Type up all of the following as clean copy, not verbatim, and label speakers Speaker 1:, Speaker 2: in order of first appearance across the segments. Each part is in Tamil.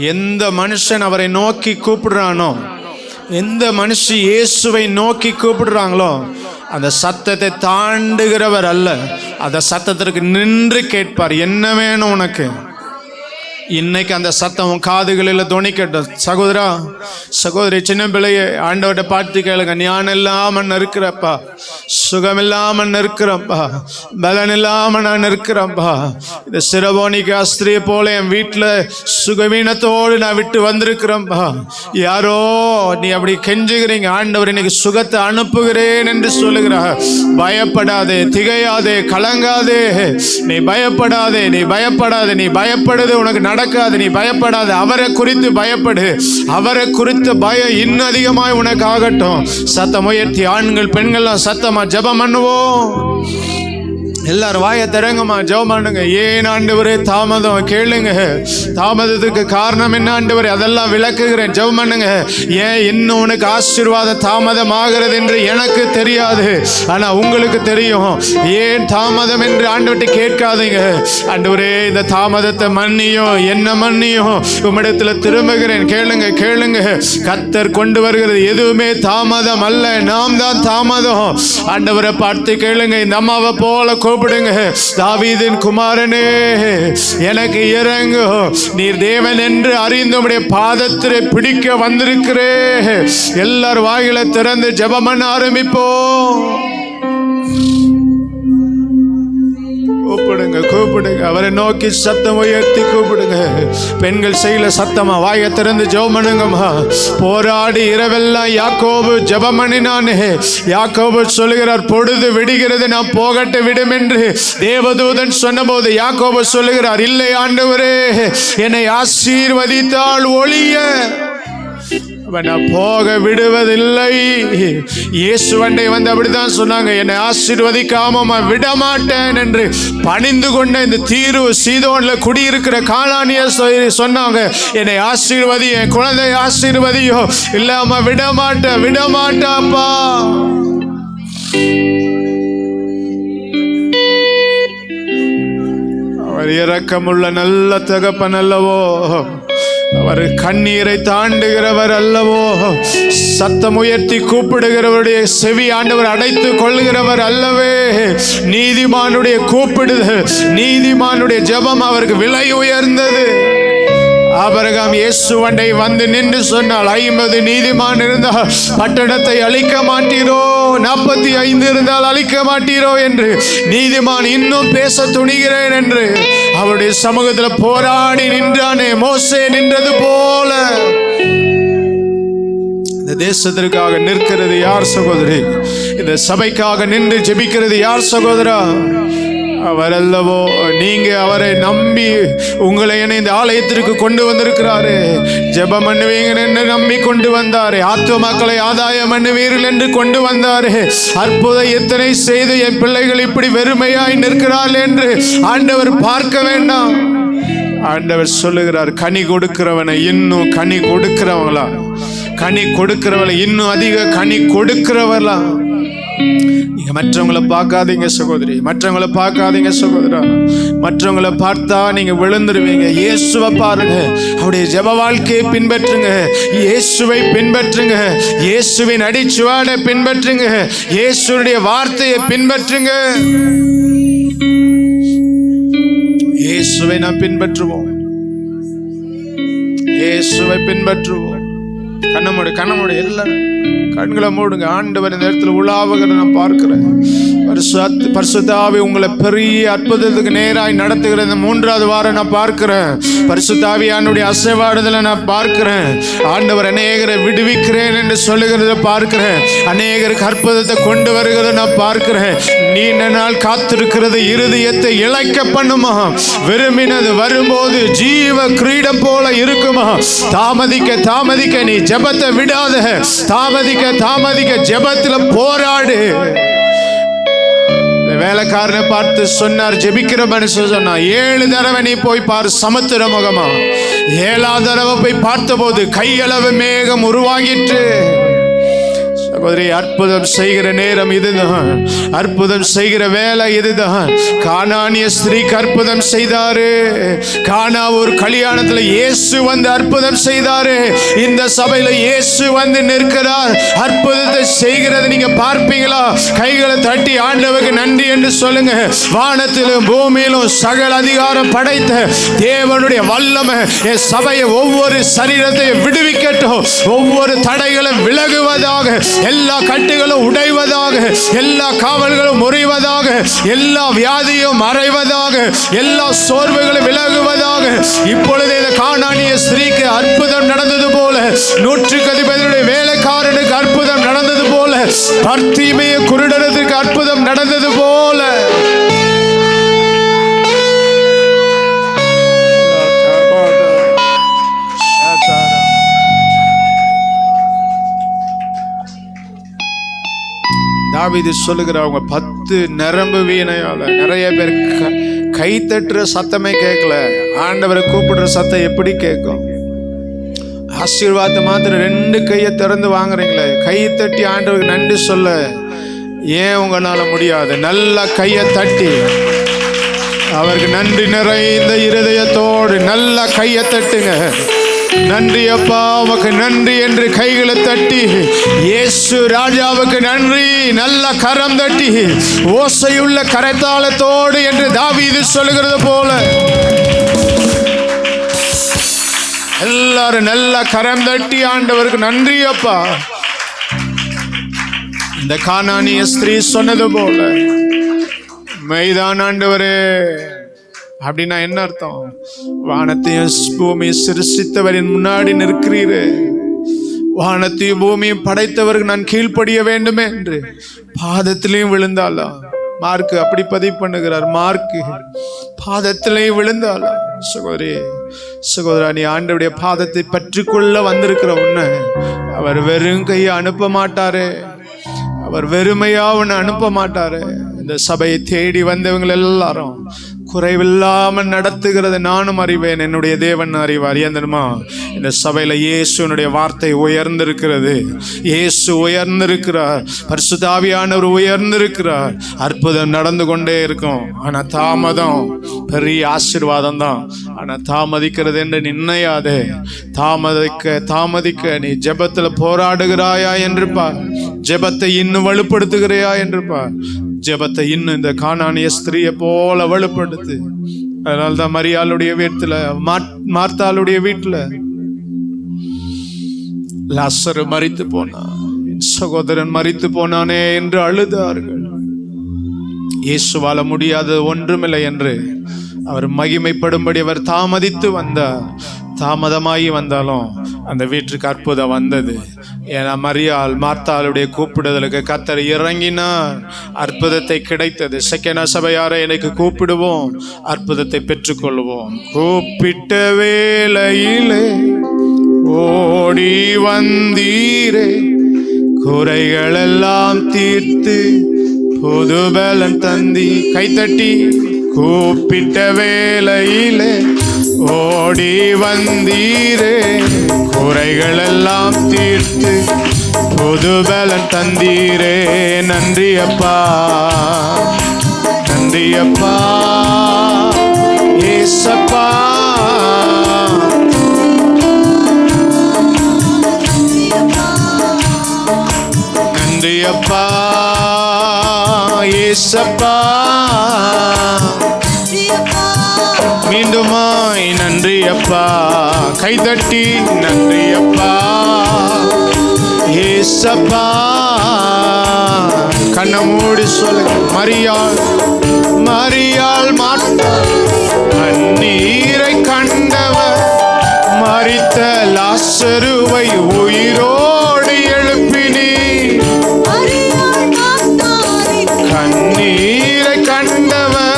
Speaker 1: எந்த மனுஷன் அவரை நோக்கி கூப்பிடுறானோ, எந்த மனுஷன் இயேசுவை நோக்கி கூப்பிடுறாங்களோ அந்த சத்தத்தை தாண்டுகிறவர் அல்ல, அந்த சத்தத்திற்கு நின்று கேட்பார். என்ன வேணும் உனக்கு? இன்னைக்கு அந்த சத்தம் உன் காதுகளில் துணிக்கட்டும். சகோதரா, சகோதரி, சின்ன பிள்ளைய ஆண்டவர்கிட்ட பார்த்து கேளுங்க. ஞானம் இல்லாமல் நிற்கிறப்பா, சுகம் இல்லாமல் நிற்கிறப்பா, பலன் இல்லாமல் நான் நிற்கிறப்பா. இந்த சிரபோனிக்கு ஸ்திரியை போல என் வீட்டில் சுகவீனத்தோடு நான் விட்டு வந்திருக்கிறேன்ப்பா. யாரோ நீ அப்படி கெஞ்சுகிறீங்க. ஆண்டவர் இன்னைக்கு சுகத்தை அனுப்புகிறேன் என்று சொல்லுகிறார். பயப்படாதே, திகையாதே, கலங்காதே. நீ பயப்படாதே, நீ பயப்படாதே. நீ பயப்படுது உனக்கு நடக்காது. நீ பயப்படாத, அவரை குறித்து பயப்படு. அவரை குறித்து பயம் இன்னும் அதிகமாய் உனக்கு ஆகட்டும். சத்தம் உயர்த்தி ஆண்கள் பெண்கள்லாம் சத்தமா ஜெபம் பண்ணுவோம். எல்லாரும் வாயை திறங்கம்மா, ஜெபம் பண்ணுங்க. ஏன் ஆண்டவரே தாமதம்? கேளுங்க. தாமதத்துக்கு காரணம் என்ன ஆண்டவரே? அதெல்லாம் விளக்குகிறேன். ஜெபம் பண்ணுங்க. ஏன் இன்னும் உனக்கு ஆசீர்வாதம் தாமதம் ஆகிறது என்று எனக்கு தெரியாது, ஆனா உங்களுக்கு தெரியும். ஏன் தாமதம் என்று ஆண்டவர்கிட்ட கேட்காதீங்க. ஆண்டவரே இந்த தாமதத்தை மன்னியும், என்ன மன்னியும், உம்மிடத்துல திரும்புகிறேன். கேளுங்க, கேளுங்க. கர்த்தர் கொண்டு வருகிறது எதுவுமே தாமதம் அல்ல, நாம் தான் தாமதம். ஆண்டவரை பார்த்து கேளுங்க. இந்த அம்மாவை போல கூப்பிடுங்க. தாவீதின் குமாரனே, எனக்கு இறங்கு. நீர் தேவன் என்று அறிந்து உம்முடைய பாதத்திலே பிடிக்க வந்திருக்கிறே. எல்லாரும் வாயில திறந்து ஜெபம் பண்ண ஆரம்பிப்போம். கூப்பிடுங்க, கூப்பிடுங்க. அவரை நோக்கி சத்தம் உயர்த்தி கூப்பிடுங்க. பெண்கள் செய்யல சத்தமா வாயை திறந்து ஜெபம் பண்ணுங்கம்மா. போராடி இரவெல்லாம் யாக்கோபு ஜெபம் பண்ணினானே. யாக்கோபு சொல்லுகிறார், பொழுது விடுகிறது, நான் போகட்டு விடும் என்று தேவதூதன் சொன்னபோது யாக்கோபு சொல்லுகிறார், இல்லை ஆண்டவரே, என்னை ஆசீர்வதித்தால் ஒழிய நான் போக விடுவதில்லை. இயேசுவண்டை வந்து அப்படித்தான் சொன்னாங்க, என்னை ஆசீர்வதிக்காம விட மாட்டேன் என்று பணிந்து கொண்ட இந்த தீரு சீதோன்ல குடியிருக்கிற கானானிய சொன்னாங்க, என்னை ஆசீர்வதி, என் குழந்தை ஆசீர்வதியோ, இல்லாம விட மாட்டேன், விட மாட்டாப்பா. அவர் இரக்கமுள்ள நல்ல தகப்பன் அல்லவோ, அவர் கண்ணீரை தாண்டுகிறவர் அல்லவோ, சத்தம் உயர்த்தி கூப்பிடுகிறவருடைய செவி ஆண்டவர் அடைத்து கொள்கிறவர் அல்லவே. நீதிமானுடைய கூப்பிடுதல், நீதிமானுடைய ஜெபம் அவருக்கு விலை உயர்ந்தது. ஆபிரகாம் இயேசுவண்டை வந்து நின்று சொன்னால், 50 நீதிமான் இருந்தால் பட்டணத்தை அழிக்க மாட்டீரோ, 45 இருந்தால் அழிக்க மாட்டீரோ என்று நீதிமான் இன்னும் பேச துணிகிறேன் என்று அவருடைய சமூகத்தில் போராடி நின்றானே. மோசே நின்றது போல இந்த தேசத்திற்காக நிற்கிறது யார் சகோதரி? இந்த சபைக்காக நின்று ஜெபிக்கிறது யார் சகோதரா? அவர் அல்லவோ. நீங்க அவரை நம்பி உங்களை இந்த ஆலயத்திற்கு கொண்டு வந்திருக்கிறாரு. ஜெபம் பண்ணுவீங்க என்று நம்பி கொண்டு வந்தாரு. ஆத்துவ மக்களை ஆதாயம் பண்ணுவீர்கள் என்று கொண்டு வந்தாரு. அற்புதம் எத்தனை செய்து என் பிள்ளைகள் இப்படி வெறுமையாய் நிற்கிறார்கள் என்று ஆண்டவர் பார்க்க வேண்டாம். ஆண்டவர் சொல்லுகிறார், கனி கொடுக்கிறவனை இன்னும் கனி கொடுக்கிறவங்களா, கனி கொடுக்கிறவளை இன்னும் அதிக கனி கொடுக்கிறவளா. நீங்க மற்றவங்களை பார்க்காதீங்க சகோதரி, மற்றவங்களை பார்க்காதீங்க சகோதரா. மற்றவங்களை பார்த்தா நீங்க விழுந்துருவீங்க. இயேசுவை பாருங்க, அவருடைய ஜெப வாழ்க்கையை பின்பற்றுங்க, இயேசுவை பின்பற்றுங்க, இயேசுவின் அடிச்சுவாடை பின்பற்றுங்க, இயேசுடைய வார்த்தையை பின்பற்றுங்க. இயேசுவை நாம் பின்பற்றுவோம், இயேசுவை பின்பற்றுவோம். கண்ணமோடு கண்ணமோடு எல்லாம் கண்களை மூடுங்க. ஆண்டவர் இந்த இடத்துல உலாவுகிறத நான் பார்க்கிறேன். பரிசுத்த ஆவி உங்களை பெரிய அற்புதத்துக்கு நேராய் நடத்துகிற இந்த 3வது வாரம் நான் பார்க்கிறேன். பரிசுத்த ஆவியானுடைய அசைவாடுதலை நான் பார்க்கிறேன். ஆண்டவர் அநேகரை விடுவிக்கிறேன் என்று சொல்லுகிறத பார்க்கிறேன். அநேகருக்கு அற்புதத்தை கொண்டு வருகிறத நான் பார்க்கிறேன். நீண்ட நாள் காத்திருக்கிறது இருதயத்தை இழைக்க பண்ணுமா? விரும்பினது வரும்போது ஜீவ கிரீடம் போல இருக்குமா? தாமதிக்க தாமதிக்க நீ ஜெபத்தை விடாத. தாமதிக்க தாமதிக்க ஜெபத்தில் போராடு. வேலைக்காரனை பார்த்து சொன்னார், ஜெபிக்கிற மனுஷன் சொன்னா, 7 தடவை நீ போய் பார் சமுத்திர முகமா. 7ஆவது தடவை போய் பார்த்தபோது கையளவு மேகம் உருவாகிற்று. சகோதரி, அற்புதம் செய்கிற நேரம் இதுதான், அற்புதம் செய்கிற வேலை இதுதான். கானானிய ஸ்திரீக்கு அற்புதம் செய்தாரு. கானா ஒரு கல்யாணத்துல இயேசு வந்து அற்புதம் செய்தாரு. இந்த சபையில இயேசு வந்து நிற்கிறார். அற்புதத்தை செய்கிறது நீங்க பார்ப்பீங்களா? கைகளை தட்டி ஆண்டவருக்கு நன்றி என்று சொல்லுங்க. வானத்திலும் பூமியிலும் சகல அதிகாரம் படைத்த தேவனுடைய வல்லமை என் சபையை ஒவ்வொரு சரீரத்தை விடுவிக்கட்டும். ஒவ்வொரு தடைகளும் விலகுவதாக, எல்லா கட்டுகளும் உடைவதாக, எல்லா காவல்களும் முறிவதாக, எல்லா வியாதியும் மறைவதாக, எல்லா சோர்வுகளும் விலகுவதாக. இப்பொழுது இந்த கானானிய ஸ்திரீக்கு அற்புதம் நடந்தது போல, 110 வேலைக்காரனுக்கு அற்புதம் நடந்தது போல, பர்தீமேயு குருடனுக்கு அற்புதம் நடந்தது போல தாவீது சொல்லுகிறார், அவங்க 10 நரம்பு வீணையால நிறைய பேர் கை தட்டுற சத்தமே கேட்கல. ஆண்டவரை கூப்பிடுற சத்தம் எப்படி கேட்கும்? ஆசீர்வாதத்தை மாத்திரம் 2 கையை திறந்து வாங்குறீங்களே, கை தட்டி ஆண்டவருக்கு நன்றி சொல்ல ஏன் உங்களால முடியாது? நல்ல கையை தட்டி அவருக்கு நன்றி நிறைந்த இருதயத்தோடு நல்ல கையை தட்டுங்க. நன்றி அப்பா, உமக்கு நன்றி என்று கைகளை தட்டி இயேசு ராஜாவுக்கு நன்றி நல்ல கரம் தட்டி ஓசையுள்ள கரத்தாளத்தோடு என்று தாவீது சொல்லுகிறது போல எல்லாரும் நல்ல கரம் தட்டி ஆண்டவருக்கு நன்றி அப்பா. இந்த கானானிய ஸ்திரீ சொன்னது போல மெய்தான் ஆண்டவரே. அப்படின்னா என்ன அர்த்தம்? வானத்தையும் பூமியை சிருஷ்டித்தவரின் முன்னாடி நிற்கிறீரு, வானத்தையும் பூமியும் படைத்தவருக்கு நான் கீழ்ப்படிய வேண்டுமே என்று பாதத்திலையும் விழுந்தாலாம். மார்க்கு அப்படி பதிவு பண்ணுகிறார். மார்க்கு பாதத்திலையும் விழுந்தாலாம். சகோதரி சகோதரா, நீ ஆண்டவருடைய பாதத்தை பற்றிக்கொள்ள வந்திருக்கிற உன்னை அவர் வெறும் கையை அனுப்ப மாட்டாரு, அவர் வெறுமையா உன்னை அனுப்ப மாட்டாரு. இந்த சபையை தேடி வந்தவங்க எல்லாரும் குறைவில்லாமல் நடத்துகிறது நானும் அறிவேன், என்னுடைய தேவன் அறிவார். ஏன் தெரியுமா? இந்த சபையில இயேசுனுடைய வார்த்தை உயர்ந்திருக்கிறது, இயேசு உயர்ந்திருக்கிறார், பரிசுத்த ஆவியானவர் உயர்ந்திருக்கிறார். அற்புதம் நடந்து கொண்டே இருக்கும். ஆனா தாமதம் பெரிய ஆசீர்வாதம் தான். ஆனா தாமதிக்கிறது என்று நினையாதே. தாமதிக்க நீ ஜெபத்துல போராடுகிறாயா என்று பார், ஜெபத்தை இன்னும் வலுப்படுத்துகிறாயா என்று பார். ஜெபத்தை இன்னும் இந்த கானானிய ஸ்திரியை போல வலுப்படுத்து. அதனால்தான் மரியாளுடைய வீட்டுல, மார்த்தாளுடைய வீட்டுல லாசரு மரித்து போனான், சகோதரன் மரித்து போனானே என்று அழுதார்கள். இயேசுவால முடியாதது ஒன்றுமில்லை என்று அவர் மகிமைப்படும்படி அவர் தாமதித்து வந்தார். தாமதமாகி வந்தாலும் அந்த வீட்டுக்கு அற்புதம் வந்தது. ஏன்னா மரியாள் மார்த்தாளுடைய கூப்பிடுதலுக்கு கர்த்தர் இறங்கினார், அற்புதத்தை கிடைத்தது. செக்கனா சபையாரை எனக்கு கூப்பிடுவோம், அற்புதத்தை பெற்றுக்கொள்வோம். கூப்பிட்ட வேளையிலே ஓடி வந்தீரே, குறைகள் எல்லாம் தீர்த்து புது பலன் தந்தி. கைத்தட்டி கூப்பிட்ட வேளையிலே ஓடி வந்தீரே, குறைகள் எல்லாம் தீர்த்து புது பலன் தந்தீரே. நன்றி அப்பா, நன்றி அப்பா ஏசப்பா. நன்றி அப்பா ஏசப்பா. மீண்டுமாய் நன்றி அப்பா. கைதட்டி நன்றி அப்பா ஏசப்பா. கண்ண மூடி சொல்லுங்க. மரியாள் மாட்டாள் கண்ணீரை கண்டவர், மரித்த லாசருவை உயிரோடு எழுப்பினி. கண்ணீரை கண்டவர்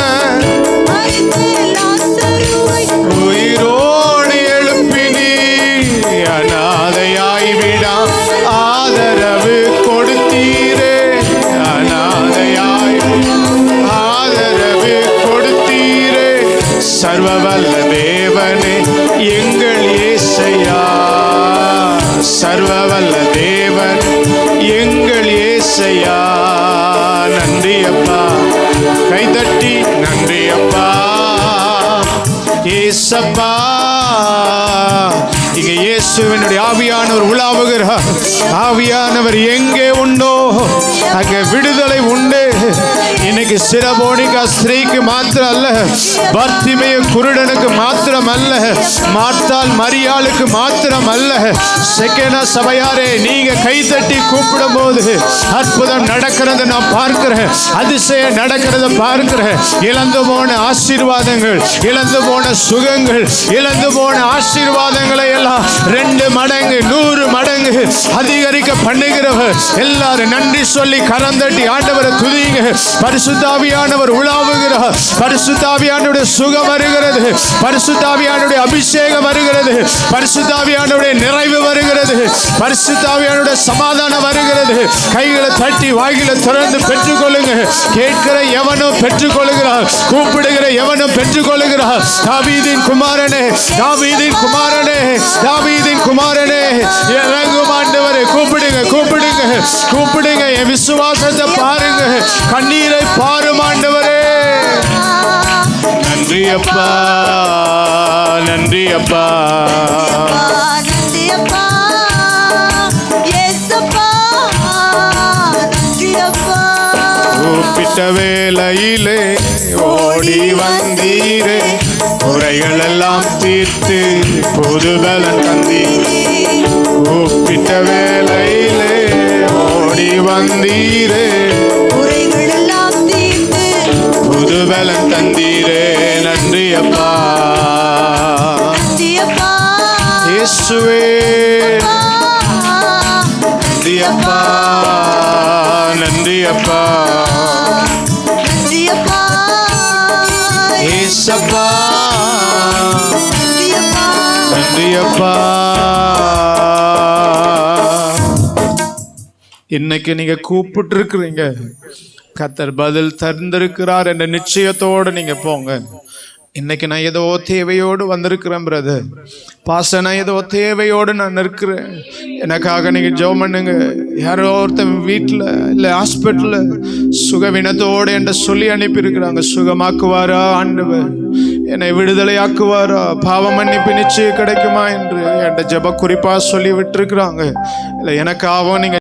Speaker 1: உயிரோடு எழுப்பினி. அநாதையாய் விடா ஆதரவு கொடுத்தீரே, அநாதையாய் ஆதரவு கொடுத்தீரே. சர்வவல்ல தேவனே எங்கள் இயேசையா, சர்வவல்ல தேவன் எங்கள் ஏசப்பா. இங்க இயேசுவினுடைய ஆவியானவர் உலாவுகிறார். ஆவியானவர் எங்கே உண்டோ அங்கே விடுதலை உண்டு. இன்னைக்கு சிரபோனிகா ஸ்திரீக்கு மாத்திரம் அல்ல, பர்த்திமேயு குருடனுக்கு மாத்திரம் அல்ல, மார்த்தாள் மரியாளுக்கு மாத்திரம் அல்ல, செக்கேனா சபையாரே நீங்க கைதட்டி கூப்பிடும் போது அற்புதம் நடக்கிறது நான் பார்க்கிறேன். அதிசயம் நடக்கிறத பார்க்கிறேன். இழந்து போன ஆசீர்வாதங்கள், இழந்து போன சுகங்கள், இழந்து போன ஆசீர்வாதங்களை எல்லாம் 2 மடங்கு 100 மடங்கு அதிகரிக்க பண்ணுகிறவர். எல்லாரும் நன்றி சொல்லி கரந்தட்டி ஆண்டவரை துதிங்க. பரிசுத்த ஆவியானவர் உலாவுகிறார். பரிசுத்த ஆவியானவருடைய சுகம் வருகிறது. பரிசுத்த ஆவியானவருடைய அபிஷேகம் வருகிறது. பரிசுத்த ஆவியானவருடைய நிறைவு வருகிறது. பரிசுத்த ஆவியானவருடைய சமாதானம் வருகிறது. கைகளை தட்டி வாய்களை திறந்து பெற்றுக்கொள்ளுங்க. கேட்கிற எவனும் பெற்றுக்கொள்கிறார், கூப்பிடுகிற எவனும் பெற்றுக்கொள்கிறார். தாவீதின் குமாரனே, தாவீதின் குமாரனே, தாவீதின் குமாரனே இறங்கும் ஆண்டவரே. கூப்பிடுங்க, கூப்பிடுங்க, கூப்பிடுங்க. என் விசுவாசத்தை பாருங்க, கண்ணீரை பாரும் ஆண்டவரே. நன்றி அப்பா, நன்றி அப்பா, நன்றி அப்பா, ஏசப்பா, நன்றி அப்பா. கூப்பிட்ட வேளையிலே ஓடி வந்தீரே, குறைகள் எல்லாம் தீர்த்து புது பலன் தந்தீரே. கூப்பிட்ட வேளையிலே ஓடி வந்தீரே, குறைகள் எல்லாம் தீர்த்து புது பலன் தந்தீரே. நன்றி அப்பா, நன்றி அப்பா, இயேசுவே. நன்றி அப்பா, நன்றி அப்பா, நன்றி அப்பா, ஏசப்பா, நன்றி அப்பா. இன்னைக்கு நீங்க கூப்பிட்டு இருக்கிறீங்க, கர்த்தர் பதில் தந்திருக்கிறார் என்ற நிச்சயத்தோடு நீங்க போங்க. இன்னைக்கு நான் ஏதோ தேவையோடு வந்திருக்கிறேன் பிரதர், பாஸ்டர் நான் ஏதோ தேவையோடு நான் இருக்கிறேன், எனக்காக நீங்க ஜெபம் பண்ணுங்க. யாரோ ஒருத்தன் வீட்டில் இல்லை ஹாஸ்பிட்டலில் சுகவினத்தோடு என்று சொல்லி அனுப்பியிருக்கிறாங்க. சுகமாக்குவாரா ஆண்டவர், என்னை விடுதலையாக்குவாரா, பாவ மன்னிப்பு நிச்சயம் கிடைக்குமா என்று என்ற ஜெப குறிப்பாக சொல்லி விட்டுருக்குறாங்க. இல்லை எனக்காகவும் நீங்க